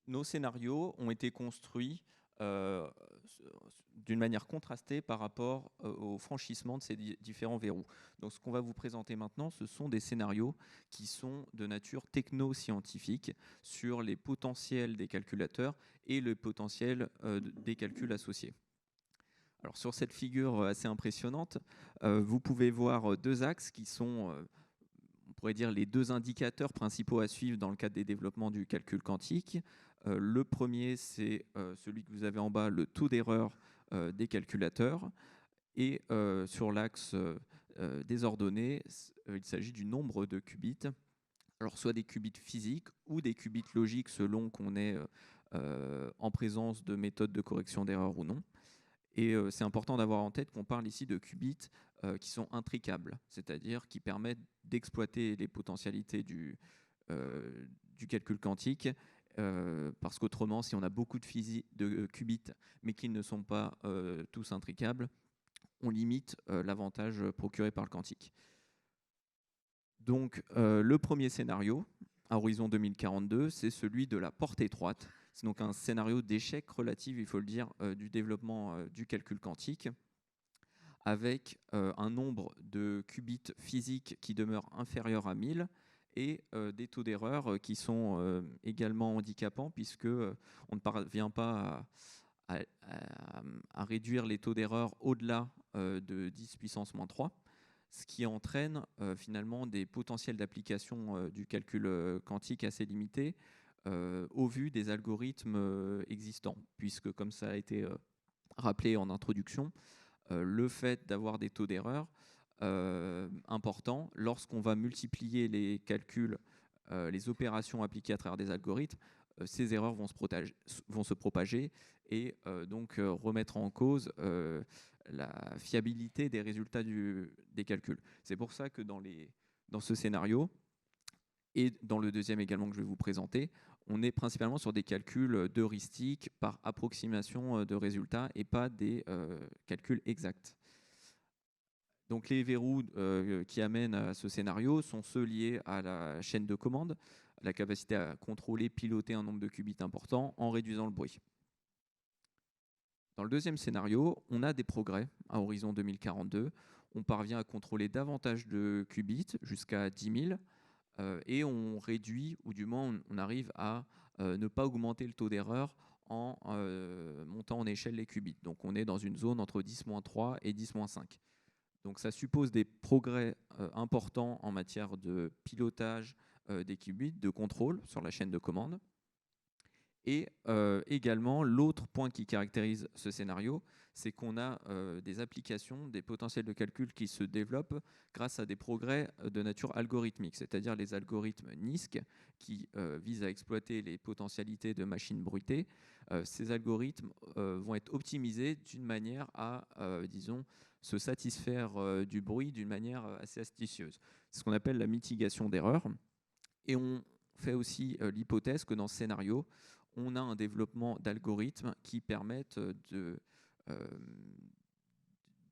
nos scénarios ont été construits euh, d'une manière contrastée par rapport au franchissement de ces différents verrous. Donc ce qu'on va vous présenter maintenant, ce sont des scénarios qui sont de nature techno-scientifique sur les potentiels des calculateurs et le potentiel des calculs associés. Alors sur cette figure assez impressionnante, vous pouvez voir deux axes qui sont on pourrait dire les deux indicateurs principaux à suivre dans le cadre des développements du calcul quantique. Le premier, c'est celui que vous avez en bas, le taux d'erreur des calculateurs. Et sur l'axe des ordonnées, il s'agit du nombre de qubits. Alors soit des qubits physiques ou des qubits logiques selon qu'on est en présence de méthodes de correction d'erreur ou non. Et c'est important d'avoir en tête qu'on parle ici de qubits qui sont intricables, c'est-à-dire qui permettent d'exploiter les potentialités du calcul quantique, parce qu'autrement, si on a beaucoup de qubits, mais qu'ils ne sont pas tous intricables, on limite l'avantage procuré par le quantique. Donc, le premier scénario, à horizon 2042, c'est celui de la porte étroite. C'est donc un scénario d'échec relatif, il faut le dire, du développement du calcul quantique, avec un nombre de qubits physiques qui demeure inférieur à 1000 et des taux d'erreur qui sont également handicapants, puisque on ne parvient pas à réduire les taux d'erreur au-delà de 10 puissance moins 3, ce qui entraîne finalement des potentiels d'application du calcul quantique assez limités au vu des algorithmes existants, puisque comme ça a été rappelé en introduction, le fait d'avoir des taux d'erreur importants, lorsqu'on va multiplier les calculs, les opérations appliquées à travers des algorithmes, ces erreurs vont se propager et donc remettre en cause la fiabilité des résultats des calculs. C'est pour ça que dans ce scénario, et dans le deuxième également que je vais vous présenter, on est principalement sur des calculs d'heuristiques par approximation de résultats et pas des calculs exacts. Donc les verrous qui amènent à ce scénario sont ceux liés à la chaîne de commande, la capacité à contrôler, piloter un nombre de qubits important en réduisant le bruit. Dans le deuxième scénario, on a des progrès à horizon 2042. On parvient à contrôler davantage de qubits, jusqu'à 10 000, et on réduit, ou du moins on arrive à ne pas augmenter le taux d'erreur en montant en échelle les qubits. Donc on est dans une zone entre 10-3 et 10-5. Donc ça suppose des progrès importants en matière de pilotage des qubits, de contrôle sur la chaîne de commande. Et également, l'autre point qui caractérise ce scénario, c'est qu'on a des applications, des potentiels de calcul qui se développent grâce à des progrès de nature algorithmique, c'est-à-dire les algorithmes NISQ qui visent à exploiter les potentialités de machines bruitées. Ces algorithmes vont être optimisés d'une manière à, disons, se satisfaire du bruit d'une manière assez astucieuse. C'est ce qu'on appelle la mitigation d'erreurs. Et on fait aussi l'hypothèse que dans ce scénario, on a un développement d'algorithmes qui permettent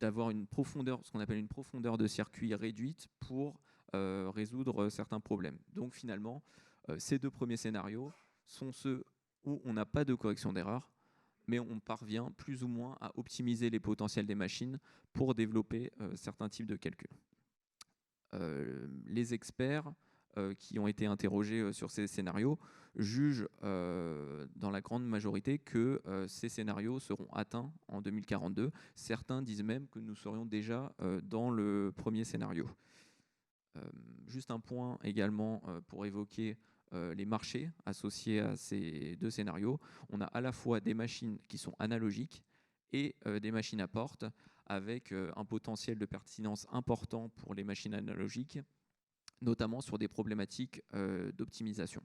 d'avoir une profondeur, ce qu'on appelle une profondeur de circuit réduite pour résoudre certains problèmes. Donc finalement, ces deux premiers scénarios sont ceux où on n'a pas de correction d'erreur, mais on parvient plus ou moins à optimiser les potentiels des machines pour développer certains types de calculs. Les experts qui ont été interrogés sur ces scénarios jugent dans la grande majorité que ces scénarios seront atteints en 2042. Certains disent même que nous serions déjà dans le premier scénario. Juste un point également pour évoquer les marchés associés à ces deux scénarios. On a à la fois des machines qui sont analogiques et des machines à porte avec un potentiel de pertinence important pour les machines analogiques, notamment sur des problématiques d'optimisation.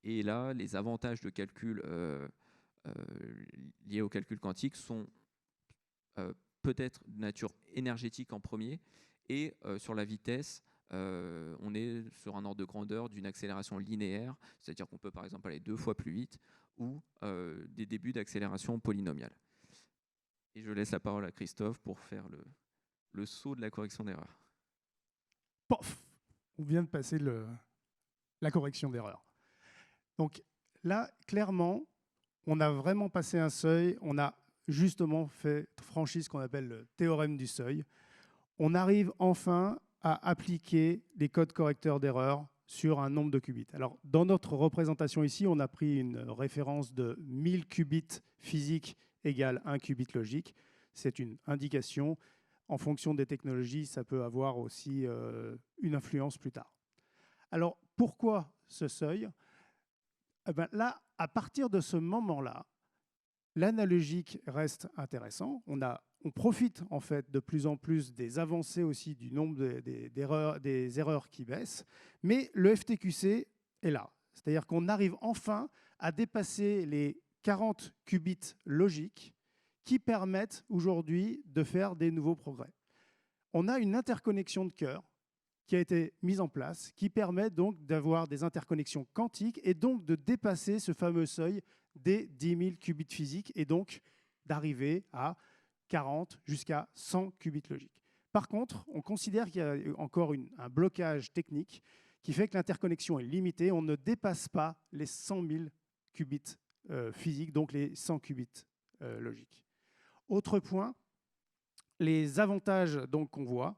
Et là, les avantages de calcul liés au calcul quantique sont peut-être de nature énergétique en premier, et sur la vitesse, on est sur un ordre de grandeur d'une accélération linéaire, c'est-à-dire qu'on peut par exemple aller 2 fois plus vite, ou des débuts d'accélération polynomiale. Et je laisse la parole à Christophe pour faire le saut de la correction d'erreur. Pof, on vient de passer la correction d'erreur. Donc, là, clairement, on a vraiment passé un seuil, on a justement franchi ce qu'on appelle le théorème du seuil. On arrive enfin à appliquer les codes correcteurs d'erreur sur un nombre de qubits. Alors, dans notre représentation ici, on a pris une référence de 1000 qubits physiques égale 1 qubit logique. C'est une indication. En fonction des technologies, ça peut avoir aussi une influence plus tard. Alors, pourquoi ce seuil ? Eh ben là, à partir de ce moment-là, l'analogique reste intéressant. On profite en fait de plus en plus des avancées aussi du nombre des erreurs qui baissent, mais le FTQC est là. C'est-à-dire qu'on arrive enfin à dépasser les 40 qubits logiques qui permettent aujourd'hui de faire des nouveaux progrès. On a une interconnexion de cœur qui a été mise en place, qui permet donc d'avoir des interconnexions quantiques et donc de dépasser ce fameux seuil des 10 000 qubits physiques et donc d'arriver à 40 jusqu'à 100 qubits logiques. Par contre, on considère qu'il y a encore un blocage technique qui fait que l'interconnexion est limitée. On ne dépasse pas les 100 000 qubits physiques, donc les 100 qubits logiques. Autre point, les avantages donc qu'on voit,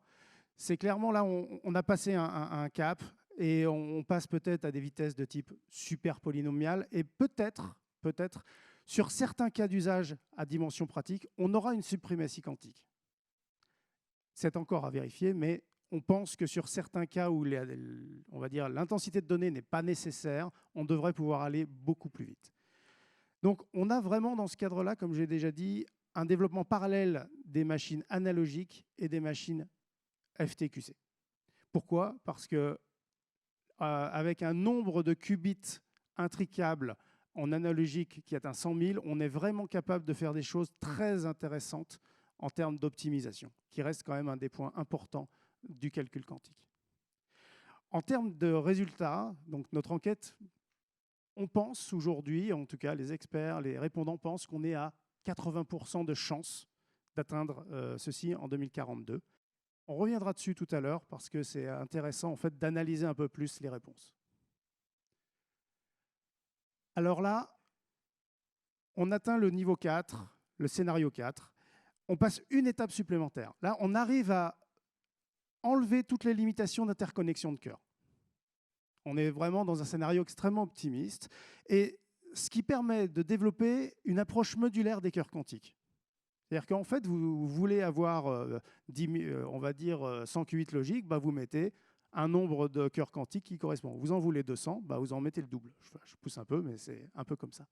c'est clairement là, on a passé un cap et on passe peut-être à des vitesses de type super polynomial et peut-être, sur certains cas d'usage à dimension pratique, on aura une suprématie quantique. C'est encore à vérifier, mais on pense que sur certains cas où on va dire l'intensité de données n'est pas nécessaire, on devrait pouvoir aller beaucoup plus vite. Donc on a vraiment dans ce cadre-là, comme j'ai déjà dit, un développement parallèle des machines analogiques et des machines FTQC. Pourquoi ? Parce que avec un nombre de qubits intricables en analogique qui atteint 100 000, on est vraiment capable de faire des choses très intéressantes en termes d'optimisation, qui reste quand même un des points importants du calcul quantique. En termes de résultats, donc notre enquête, on pense aujourd'hui, en tout cas les experts, les répondants pensent qu'on est à 80% de chances d'atteindre ceci en 2042. On reviendra dessus tout à l'heure parce que c'est intéressant en fait d'analyser un peu plus les réponses. Alors là, on atteint le niveau 4, le scénario 4. On passe une étape supplémentaire. Là, on arrive à enlever toutes les limitations d'interconnexion de cœur. On est vraiment dans un scénario extrêmement optimiste et ce qui permet de développer une approche modulaire des cœurs quantiques. C'est-à-dire qu'en fait, vous voulez avoir, on va dire, 100 qubits logiques, bah vous mettez un nombre de cœurs quantiques qui correspond. Vous en voulez 200, bah vous en mettez le double. Je pousse un peu, mais c'est un peu comme ça.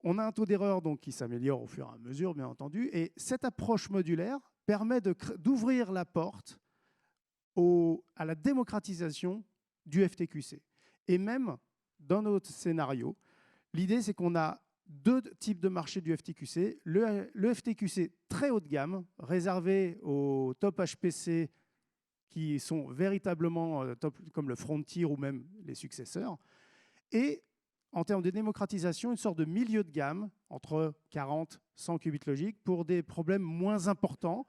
On a un taux d'erreur qui s'améliore au fur et à mesure, bien entendu. Et cette approche modulaire permet d'ouvrir la porte à la démocratisation du FTQC. Et même dans notre scénario, l'idée, c'est qu'on a deux types de marchés du FTQC. Le FTQC très haut de gamme, réservé aux top HPC qui sont véritablement top, comme le Frontier ou même les successeurs. Et en termes de démocratisation, une sorte de milieu de gamme entre 40 et 100 qubits logiques pour des problèmes moins importants,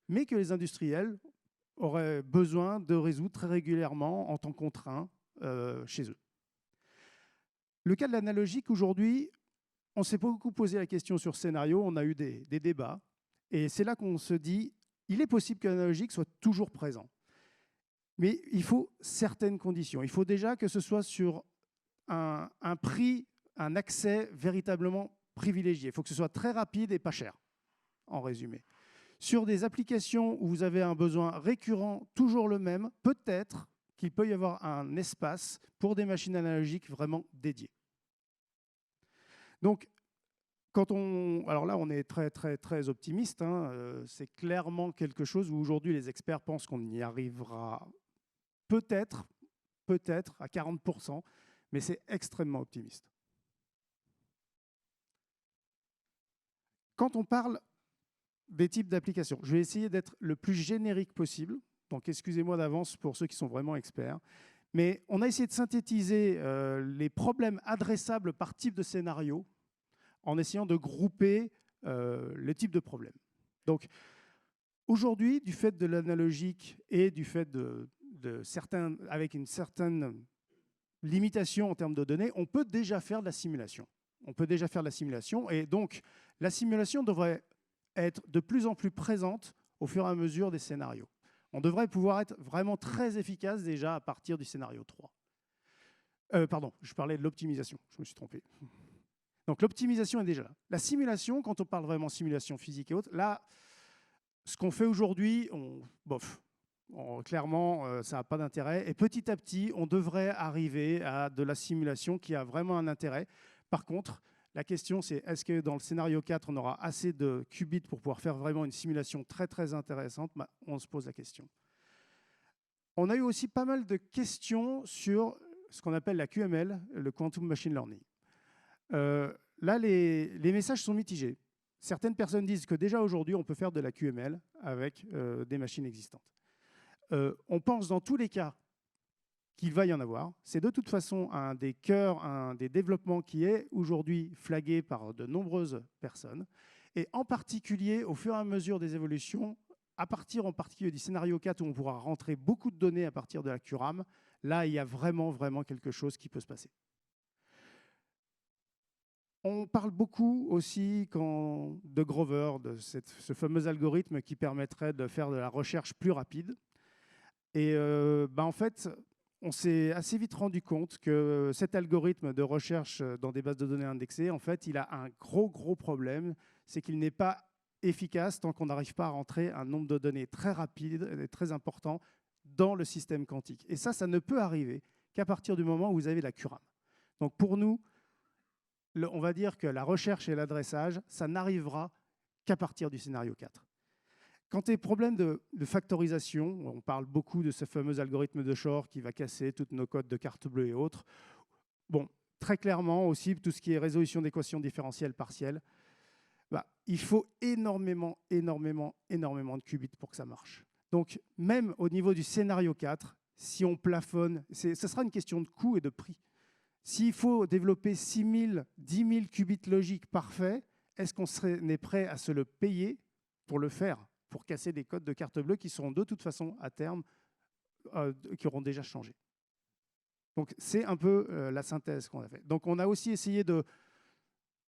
mais que les industriels auraient besoin de résoudre très régulièrement en temps contraint chez eux. Le cas de l'analogique, aujourd'hui, on s'est beaucoup posé la question sur ce scénario, on a eu des débats, et c'est là qu'on se dit, il est possible que l'analogique soit toujours présent. Mais il faut certaines conditions. Il faut déjà que ce soit sur un prix, un accès véritablement privilégié. Il faut que ce soit très rapide et pas cher, en résumé. Sur des applications où vous avez un besoin récurrent, toujours le même, peut-être qu'il peut y avoir un espace pour des machines analogiques vraiment dédiées. Donc, alors là, on est très optimiste. C'est clairement quelque chose où aujourd'hui les experts pensent qu'on y arrivera peut-être à 40%, mais c'est extrêmement optimiste. Quand on parle des types d'applications, je vais essayer d'être le plus générique possible. Donc, excusez-moi d'avance pour ceux qui sont vraiment experts. Mais on a essayé de synthétiser les problèmes adressables par type de scénario en essayant de grouper les types de problèmes. Donc, aujourd'hui, du fait de l'analogique et du fait avec une certaine limitations en termes de données, on peut déjà faire de la simulation. On peut déjà faire de la simulation, et donc la simulation devrait être de plus en plus présente au fur et à mesure des scénarios. On devrait pouvoir être vraiment très efficace déjà à partir du scénario 3. Pardon, je parlais de l'optimisation, je me suis trompé. Donc l'optimisation est déjà là. La simulation, quand on parle vraiment simulation physique et autres, là, ce qu'on fait aujourd'hui, clairement, ça n'a pas d'intérêt. Et petit à petit, on devrait arriver à de la simulation qui a vraiment un intérêt. Par contre, la question, c'est est-ce que dans le scénario 4, on aura assez de qubits pour pouvoir faire vraiment une simulation très, très intéressante? On se pose la question. On a eu aussi pas mal de questions sur ce qu'on appelle la QML, le Quantum Machine Learning. Là, les messages sont mitigés. Certaines personnes disent que déjà aujourd'hui, on peut faire de la QML avec des machines existantes. On pense dans tous les cas qu'il va y en avoir. C'est de toute façon un des cœurs, un des développements qui est aujourd'hui flagué par de nombreuses personnes. Et en particulier, au fur et à mesure des évolutions, à partir en particulier du scénario 4 où on pourra rentrer beaucoup de données à partir de la QRAM, là, il y a vraiment quelque chose qui peut se passer. On parle beaucoup aussi de Grover, de ce fameux algorithme qui permettrait de faire de la recherche plus rapide. Et en fait, on s'est assez vite rendu compte que cet algorithme de recherche dans des bases de données indexées, en fait, il a un gros problème, c'est qu'il n'est pas efficace tant qu'on n'arrive pas à rentrer un nombre de données très rapide et très important dans le système quantique. Et ça ne peut arriver qu'à partir du moment où vous avez la QRAM. Donc pour nous, on va dire que la recherche et l'adressage, ça n'arrivera qu'à partir du scénario 4. Quand il y a problème de factorisation, on parle beaucoup de ce fameux algorithme de Shor qui va casser tous nos codes de carte bleue et autres. Bon, très clairement aussi, tout ce qui est résolution d'équations différentielles partielles, il faut énormément de qubits pour que ça marche. Donc, même au niveau du scénario 4, si on plafonne, ce sera une question de coût et de prix. S'il faut développer 6 000, 10 000 qubits logiques parfaits, est-ce qu'on est prêt à se le payer pour le faire, pour casser des codes de carte bleue qui seront de toute façon à terme, qui auront déjà changé? Donc c'est un peu la synthèse qu'on a fait. Donc on a aussi essayé de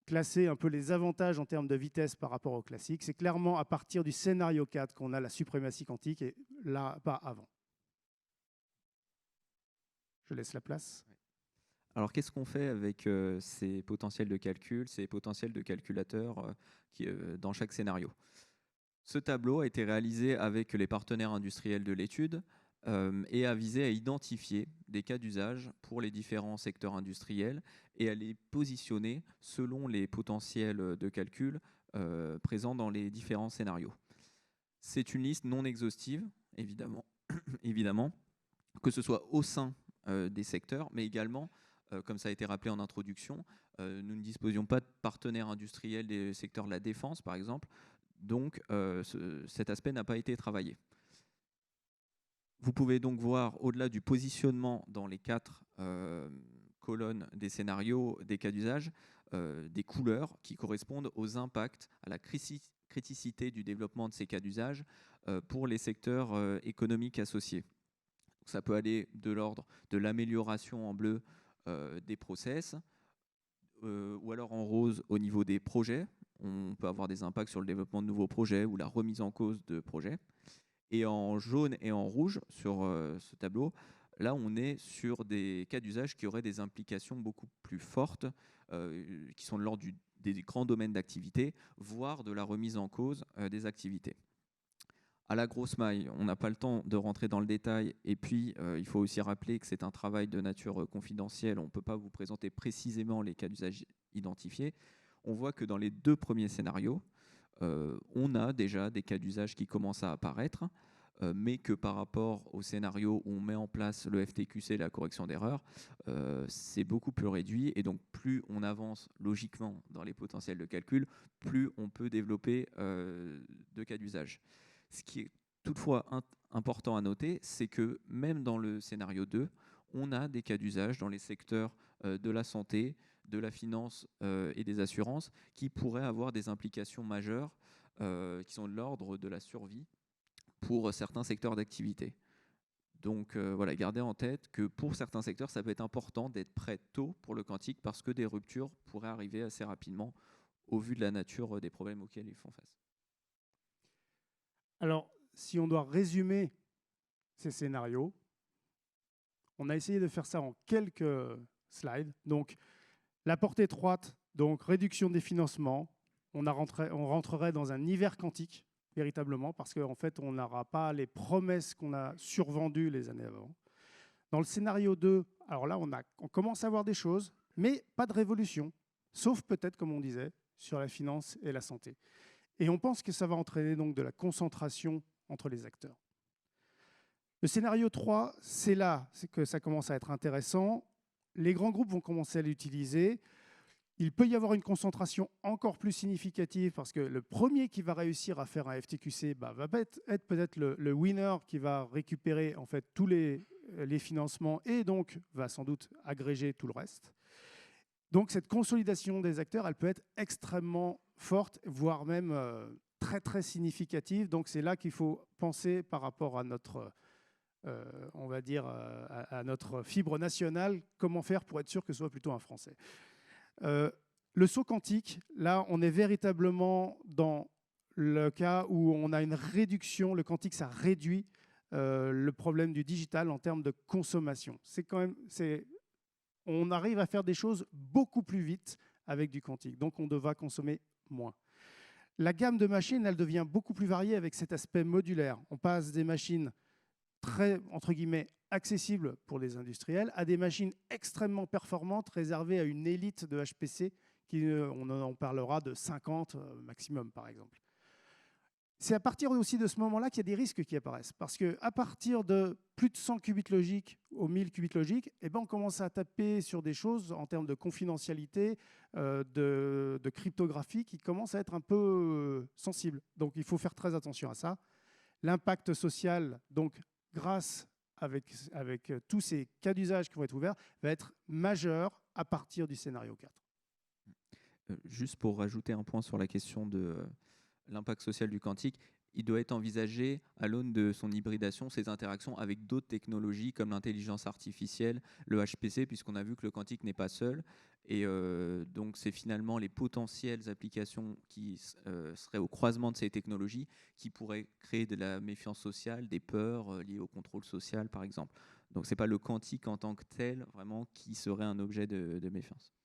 classer un peu les avantages en termes de vitesse par rapport au classique. C'est clairement à partir du scénario 4 qu'on a la suprématie quantique et là, pas avant. Je laisse la place. Alors, qu'est-ce qu'on fait avec ces potentiels de calcul, ces potentiels de calculateurs dans chaque scénario? Ce tableau a été réalisé avec les partenaires industriels de l'étude et a visé à identifier des cas d'usage pour les différents secteurs industriels et à les positionner selon les potentiels de calcul présents dans les différents scénarios. C'est une liste non exhaustive, évidemment, évidemment, que ce soit au sein des secteurs, mais également comme ça a été rappelé en introduction, nous ne disposions pas de partenaires industriels des secteurs de la défense, par exemple, donc cet aspect n'a pas été travaillé. Vous pouvez donc voir, au-delà du positionnement dans les 4 colonnes des scénarios, des cas d'usage, des couleurs qui correspondent aux impacts, à la criticité du développement de ces cas d'usage pour les secteurs économiques associés. Ça peut aller de l'ordre de l'amélioration en bleu des process, ou alors en rose au niveau des projets. On peut avoir des impacts sur le développement de nouveaux projets ou la remise en cause de projets. Et en jaune et en rouge, sur ce tableau, là on est sur des cas d'usage qui auraient des implications beaucoup plus fortes, qui sont de l'ordre des grands domaines d'activité, voire de la remise en cause des activités. À la grosse maille, on n'a pas le temps de rentrer dans le détail. Et puis, il faut aussi rappeler que c'est un travail de nature confidentielle. On ne peut pas vous présenter précisément les cas d'usage identifiés. On voit que dans les 2 premiers scénarios, on a déjà des cas d'usage qui commencent à apparaître, mais que par rapport au scénario où on met en place le FTQC, la correction d'erreurs, c'est beaucoup plus réduit. Et donc, plus on avance logiquement dans les potentiels de calcul, plus on peut développer de cas d'usage. Ce qui est toutefois important à noter, c'est que même dans le scénario 2, on a des cas d'usage dans les secteurs de la santé, de la finance et des assurances qui pourraient avoir des implications majeures qui sont de l'ordre de la survie pour certains secteurs d'activité. Donc voilà, gardez en tête que pour certains secteurs, ça peut être important d'être prêt tôt pour le quantique parce que des ruptures pourraient arriver assez rapidement au vu de la nature des problèmes auxquels ils font face. Alors, si on doit résumer ces scénarios, on a essayé de faire ça en quelques slides. Donc, la porte étroite, donc réduction des financements, on rentrerait dans un hiver quantique, véritablement, parce qu'en fait, on n'aura pas les promesses qu'on a survendues les années avant. Dans le scénario 2, alors là, on commence à voir des choses, mais pas de révolution, sauf peut-être, comme on disait, sur la finance et la santé. Et on pense que ça va entraîner donc de la concentration entre les acteurs. Le scénario 3, c'est là que ça commence à être intéressant. Les grands groupes vont commencer à l'utiliser. Il peut y avoir une concentration encore plus significative parce que le premier qui va réussir à faire un FTQC va être peut-être le winner qui va récupérer en fait tous les financements et donc va sans doute agréger tout le reste. Donc cette consolidation des acteurs, elle peut être extrêmement forte, voire même très très significative. Donc c'est là qu'il faut penser par rapport à notre, on va dire, à notre fibre nationale, comment faire pour être sûr que ce soit plutôt un Français. Le saut quantique, là, on est véritablement dans le cas où on a une réduction. Le quantique, ça réduit le problème du digital en termes de consommation. On arrive à faire des choses beaucoup plus vite avec du quantique. Donc, on devra consommer moins. La gamme de machines, elle devient beaucoup plus variée avec cet aspect modulaire. On passe des machines très, entre guillemets, accessibles pour les industriels à des machines extrêmement performantes réservées à une élite de HPC, on en parlera de 50 maximum, par exemple. C'est à partir aussi de ce moment-là qu'il y a des risques qui apparaissent. Parce qu'à partir de plus de 100 qubits logiques aux 1000 qubits logiques, eh ben on commence à taper sur des choses en termes de confidentialité, de cryptographie qui commencent à être un peu sensibles. Donc il faut faire très attention à ça. L'impact social, donc grâce avec tous ces cas d'usage qui vont être ouverts, va être majeur à partir du scénario 4. Juste pour rajouter un point sur la question de l'impact social du quantique, il doit être envisagé à l'aune de son hybridation, ses interactions avec d'autres technologies comme l'intelligence artificielle, le HPC, puisqu'on a vu que le quantique n'est pas seul. Et donc, c'est finalement les potentielles applications qui seraient au croisement de ces technologies qui pourraient créer de la méfiance sociale, des peurs liées au contrôle social, par exemple. Donc, ce n'est pas le quantique en tant que tel, vraiment, qui serait un objet de méfiance.